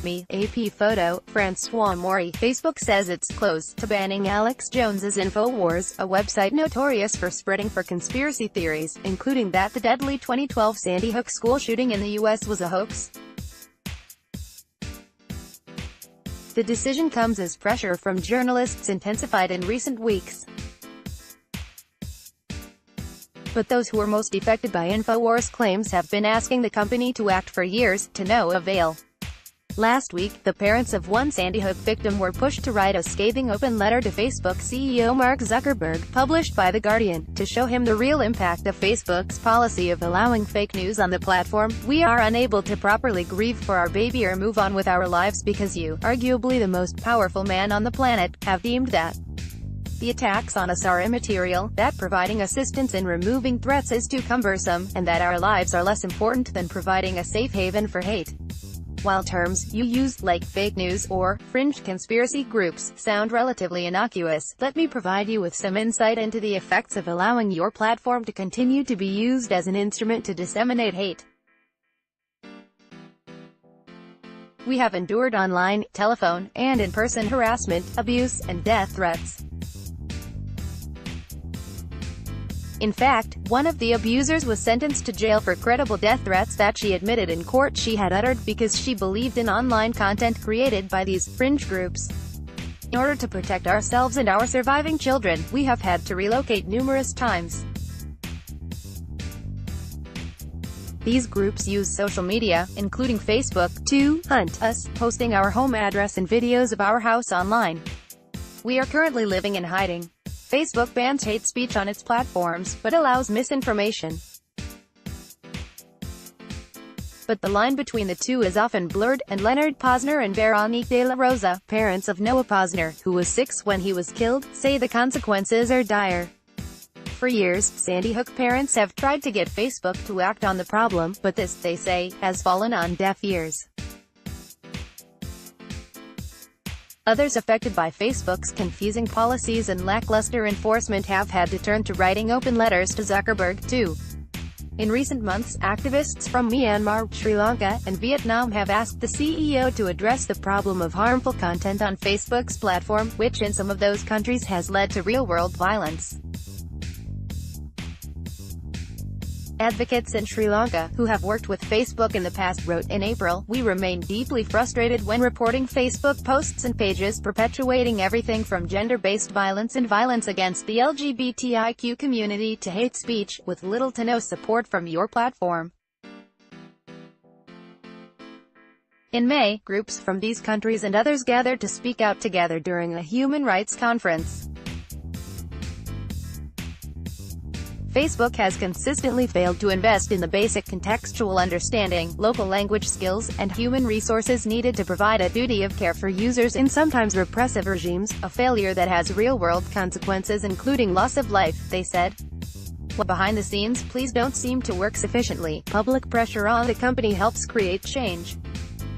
me, AP photo, Francois Maury. Facebook says it's close to banning Alex Jones's InfoWars, a website notorious for spreading conspiracy theories, including that the deadly 2012 Sandy Hook school shooting in the U.S. was a hoax. The decision comes as pressure from journalists intensified in recent weeks. But those who are most affected by InfoWars claims have been asking the company to act for years, to no avail. Last week, the parents of one Sandy Hook victim were pushed to write a scathing open letter to Facebook CEO Mark Zuckerberg, published by The Guardian, to show him the real impact of Facebook's policy of allowing fake news on the platform. "We are unable to properly grieve for our baby or move on with our lives because you, arguably the most powerful man on the planet, have deemed that the attacks on us are immaterial, that providing assistance in removing threats is too cumbersome, and that our lives are less important than providing a safe haven for hate." While terms you use, like fake news or fringe conspiracy groups, sound relatively innocuous, let me provide you with some insight into the effects of allowing your platform to continue to be used as an instrument to disseminate hate. We have endured online, telephone, and in-person harassment, abuse, and death threats. In fact, one of the abusers was sentenced to jail for credible death threats that she admitted in court she had uttered because she believed in online content created by these fringe groups. In order to protect ourselves and our surviving children, we have had to relocate numerous times. These groups use social media, including Facebook, to hunt us, posting our home address and videos of our house online. We are currently living in hiding. Facebook bans hate speech on its platforms, but allows misinformation. But the line between the two is often blurred, and Leonard Posner and Veronique de la Rosa, parents of Noah Posner, who was 6 when he was killed, say the consequences are dire. For years, Sandy Hook parents have tried to get Facebook to act on the problem, but this, they say, has fallen on deaf ears. Others affected by Facebook's confusing policies and lackluster enforcement have had to turn to writing open letters to Zuckerberg, too. In recent months, activists from Myanmar, Sri Lanka, and Vietnam have asked the CEO to address the problem of harmful content on Facebook's platform, which in some of those countries has led to real-world violence. Advocates in Sri Lanka, who have worked with Facebook in the past, wrote in April, "We remain deeply frustrated when reporting Facebook posts and pages perpetuating everything from gender-based violence and violence against the LGBTIQ community to hate speech, with little to no support from your platform." In May, groups from these countries and others gathered to speak out together during a human rights conference. Facebook has consistently failed to invest in the basic contextual understanding, local language skills, and human resources needed to provide a duty of care for users in sometimes repressive regimes, a failure that has real-world consequences including loss of life, they said. While behind the scenes, please don't seem to work sufficiently. Public pressure on the company helps create change.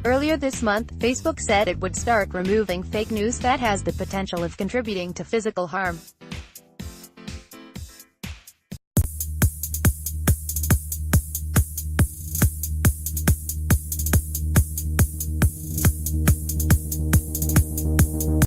Earlier this month, Facebook said it would start removing fake news that has the potential of contributing to physical harm.